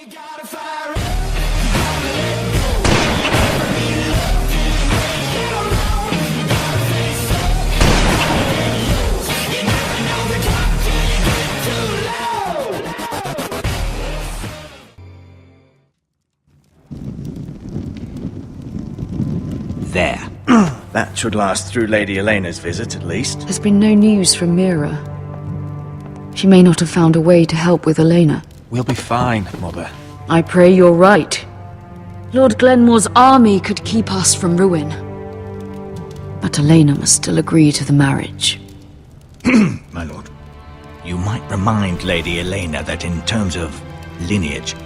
There. That should last through Lady Elena's visit, at least. There's been no news from Mira. She may not have found a way to help with Elena. We'll be fine, Mother. I pray you're right. Lord Glenmore's army could keep us from ruin. But Elena must still agree to the marriage. My lord, you might remind Lady Elena that in terms of lineage,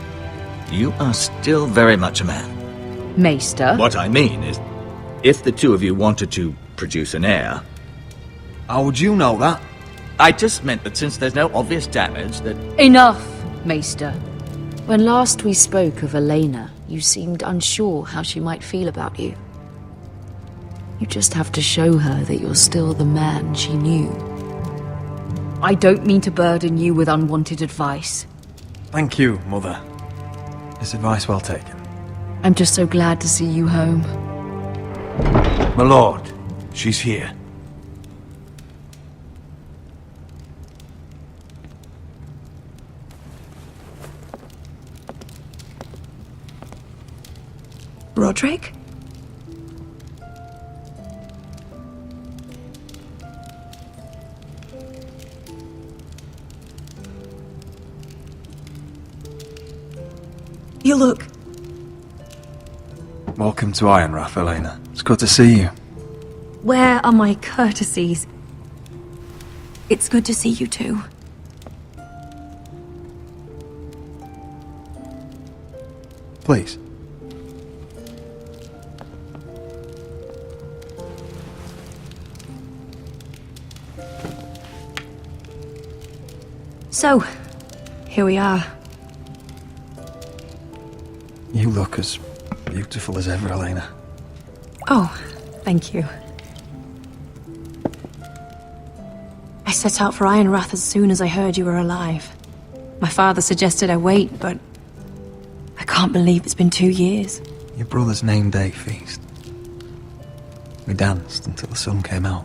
you are still very much a man. Maester? What I mean is, if the two of you wanted to produce an heir... How would you know that? I just meant that since there's no obvious damage that... Enough, Maester. When last we spoke of Elena, you seemed unsure how she might feel about you. You just have to show her that you're still the man she knew. I don't mean to burden you with unwanted advice. Thank you, Mother. This advice well taken. I'm just so glad to see you home. My lord, she's here. Roderick? You look... Welcome to Ironrath, Elena. It's good to see you. Where are my courtesies? It's good to see you too. Please. So, here we are. You look as beautiful as ever, Elena. Oh, thank you. I set out for Ironrath as soon as I heard you were alive. My father suggested I wait, but I can't believe it's been 2 years. Your brother's name day feast. We danced until the sun came out.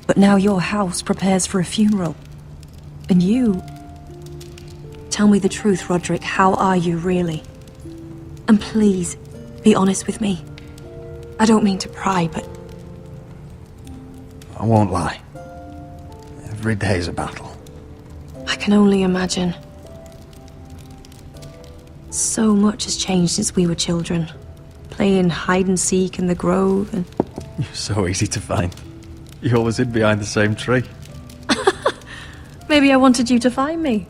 But now your house prepares for a funeral. And you... Tell me the truth, Roderick. How are you, really? And please, be honest with me. I don't mean to pry, but... I won't lie. Every day's a battle. I can only imagine. So much has changed since we were children. Playing hide and seek in the grove and... You're so easy to find. You always hid behind the same tree. Maybe I wanted you to find me.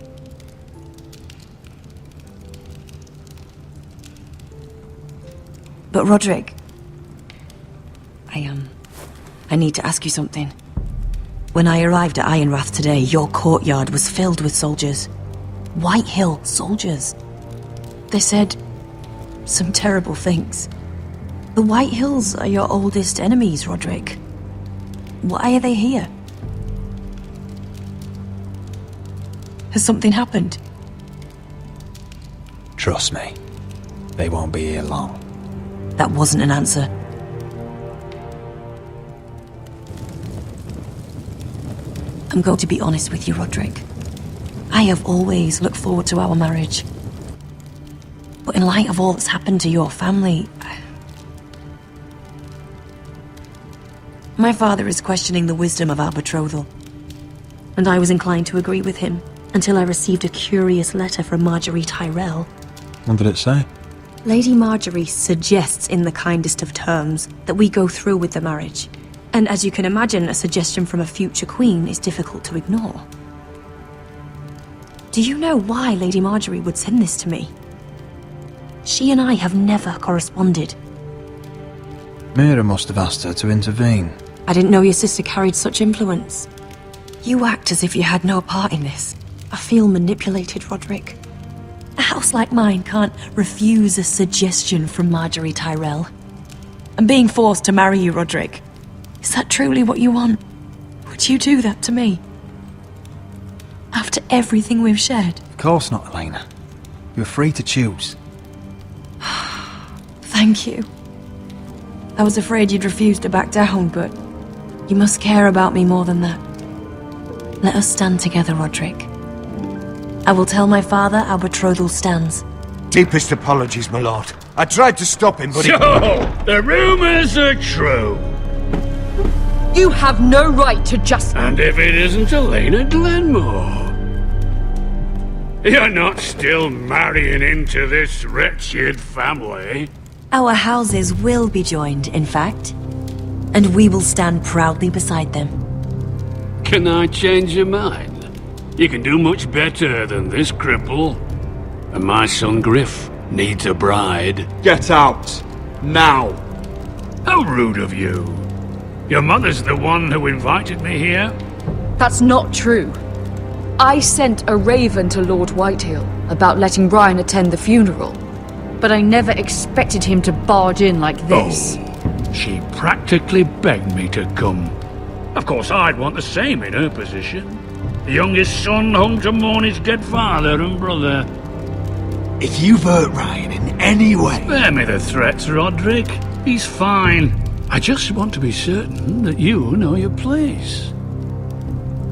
But Roderick... I need to ask you something. When I arrived at Ironrath today, your courtyard was filled with soldiers. White Hill soldiers. They said some terrible things. The White Hills are your oldest enemies, Roderick. Why are they here? Has something happened? Trust me, they won't be here long. That wasn't an answer. I'm going to be honest with you, Roderick. I have always looked forward to our marriage. But in light of all that's happened to your family... My father is questioning the wisdom of our betrothal. And I was inclined to agree with him, until I received a curious letter from Marjorie Tyrell. What did it say? Lady Marjorie suggests in the kindest of terms that we go through with the marriage. And as you can imagine, a suggestion from a future queen is difficult to ignore. Do you know why Lady Marjorie would send this to me? She and I have never corresponded. Mira must have asked her to intervene. I didn't know your sister carried such influence. You act as if you had no part in this. I feel manipulated, Roderick. A house like mine can't refuse a suggestion from Marjorie Tyrell. I'm being forced to marry you, Roderick. Is that truly what you want? Would you do that to me? After everything we've shared? Of course not, Elena. You're free to choose. Thank you. I was afraid you'd refuse to back down, but you must care about me more than that. Let us stand together, Roderick. I will tell my father our betrothal stands. Deepest apologies, my lord. I tried to stop him, but So, the rumors are true. You have no right to just... And if it isn't Elena Glenmore? You're not still marrying into this wretched family. Our houses will be joined, in fact. And we will stand proudly beside them. Can I change your mind? You can do much better than this cripple. And my son Griff needs a bride. get out. Now. How rude of you. Your mother's the one who invited me here? That's not true. I sent a raven to Lord Whitehill about letting Ryan attend the funeral. But I never expected him to barge in like this. Oh, she practically begged me to come. Of course, I'd want the same in her position. The youngest son home to mourn his dead father and brother. If you've hurt Ryan in any way... Spare me the threats, Roderick. He's fine. I just want to be certain that you know your place.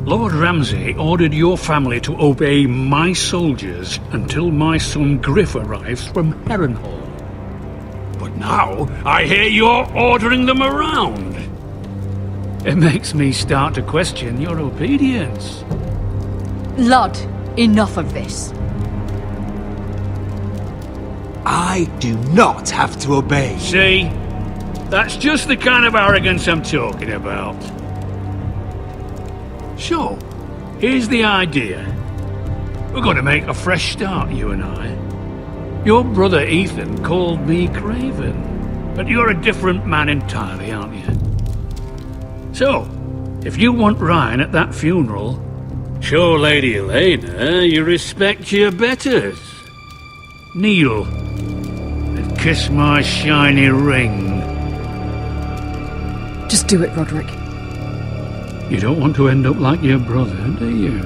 Lord Ramsay ordered your family to obey my soldiers until my son Griff arrives from Harrenhal. But now, I hear you're ordering them around. It makes me start to question your obedience. Lud, enough of this. I do not have to obey. See? That's just the kind of arrogance I'm talking about. So, here's the idea. We're going to make a fresh start, you and I. Your brother Ethan called me Craven, but you're a different man entirely, aren't you? So, if you want Ryan at that funeral, show Lady Elena you respect your betters. Kneel and kiss my shiny ring. Just do it, Roderick. You don't want to end up like your brother, do you?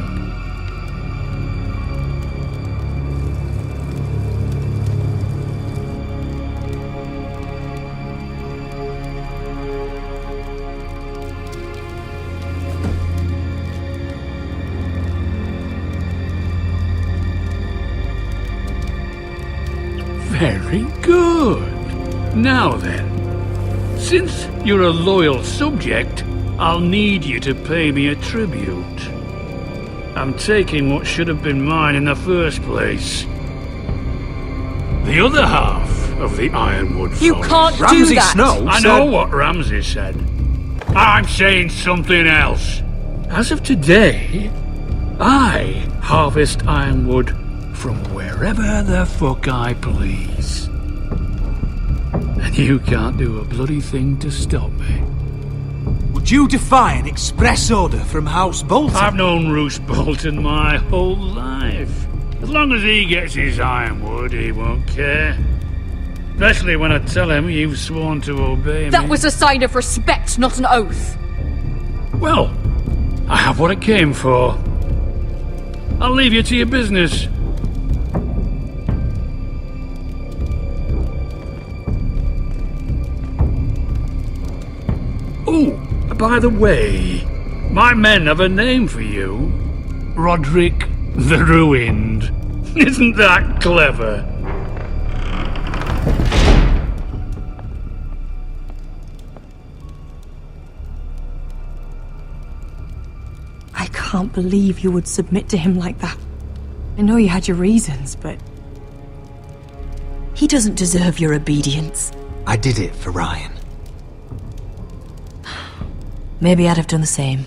Very good. Now then, since you're a loyal subject, I'll need you to pay me a tribute. I'm taking what should have been mine in the first place. The other half of the Ironwood You Forest. can't do Ramsay that! Snow I said... know what Ramsay said. I'm saying something else. As of today, I harvest ironwood from wherever the fuck I please. And you can't do a bloody thing to stop me. Would you defy an express order from House Bolton? I've known Roose Bolton my whole life. As long as he gets his ironwood, he won't care. Especially when I tell him you've sworn to obey me. That was a sign of respect, not an oath. Well, I have what I came for. I'll leave you to your business. Oh, by the way, my men have a name for you. Roderick the Ruined. Isn't that clever? I can't believe you would submit to him like that. I know you had your reasons, but... he doesn't deserve your obedience. I did it for Ryan. Maybe I'd have done the same.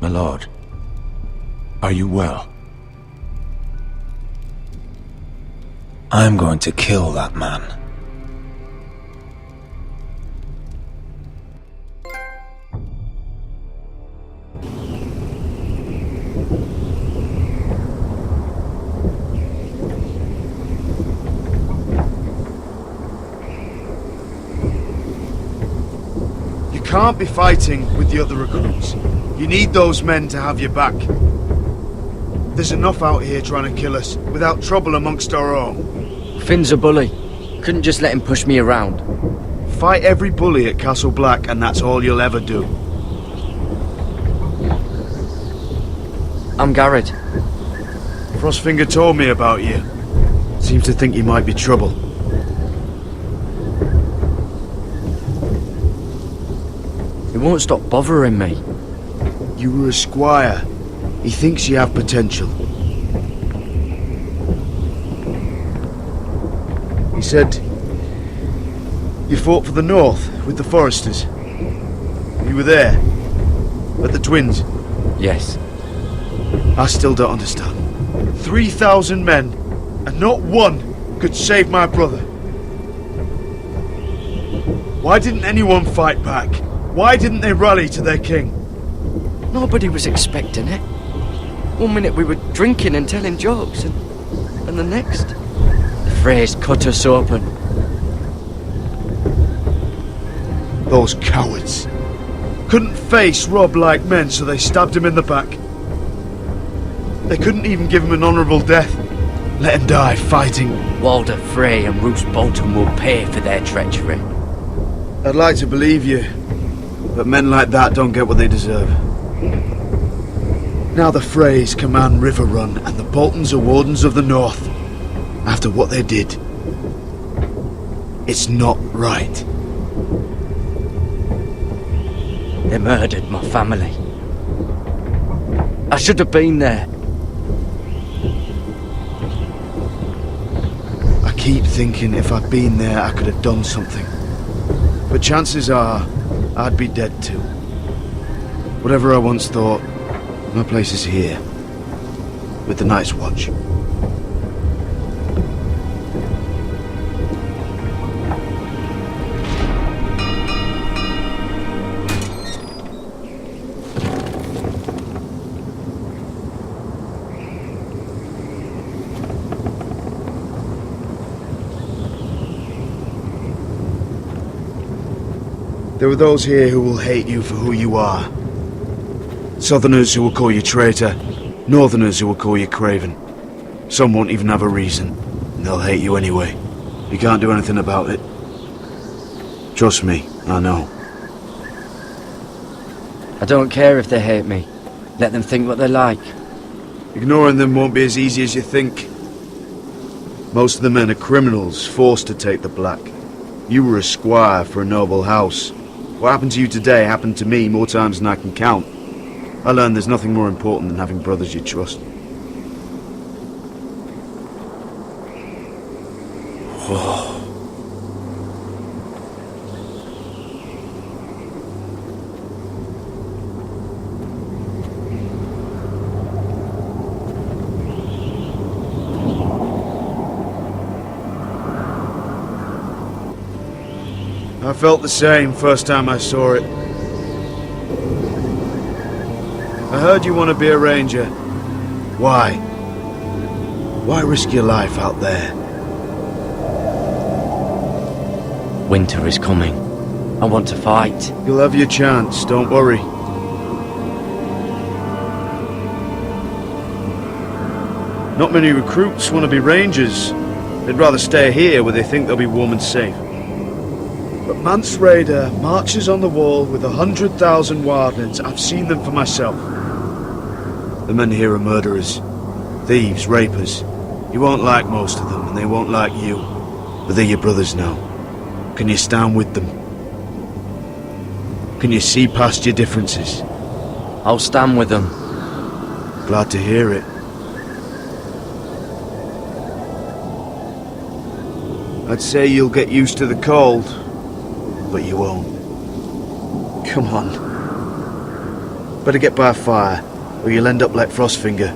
My lord, are you well? I'm going to kill that man. can't be fighting with the other recruits. You need those men to have your back. There's enough out here trying to kill us, without trouble amongst our own. Finn's a bully. Couldn't just let him push me around. Fight every bully at Castle Black, and that's all you'll ever do. I'm Garrett. Frostfinger told me about you. Seems to think you might be trouble. He won't stop bothering me. You were a squire. He thinks you have potential. He said you fought for the North with the Foresters. You were there, at the Twins. Yes. I still don't understand. 3,000 men, and not one could save my brother. Why didn't anyone fight back? Why didn't they rally to their king? Nobody was expecting it. One minute we were drinking and telling jokes, and the next, the Freys cut us open. Those cowards. Couldn't face Rob like men, so they stabbed him in the back. They couldn't even give him an honourable death. Let him die fighting. Walder Frey and Roose Bolton will pay for their treachery. I'd like to believe you, but men like that don't get what they deserve. Now the Freys command River Run, and the Boltons are Wardens of the North. After what they did, it's not right. They murdered my family. I should have been there. I keep thinking if I'd been there, I could have done something. But chances are, I'd be dead too. Whatever I once thought, my place is here, with the Night's Watch. There are those here who will hate you for who you are. Southerners who will call you traitor, Northerners who will call you craven. Some won't even have a reason, and they'll hate you anyway. You can't do anything about it. Trust me, I know. I don't care if they hate me. Let them think what they like. Ignoring them won't be as easy as you think. Most of the men are criminals, forced to take the black. You were a squire for a noble house. What happened to you today happened to me more times than I can count. I learned there's nothing more important than having brothers you trust. I felt the same first time I saw it. I heard you want to be a ranger. Why? Why risk your life out there? Winter is coming. I want to fight. You'll have your chance, don't worry. Not many recruits want to be rangers. They'd rather stay here where they think they'll be warm and safe. But Mance Raider marches on the wall with 100,000 wildlings. I've seen them for myself. The men here are murderers, thieves, rapers. You won't like most of them, and they won't like you. But they're your brothers now. Can you stand with them? Can you see past your differences? I'll stand with them. Glad to hear it. I'd say you'll get used to the cold, but you won't. Come on. Better get by a fire, or you'll end up like Frostfinger.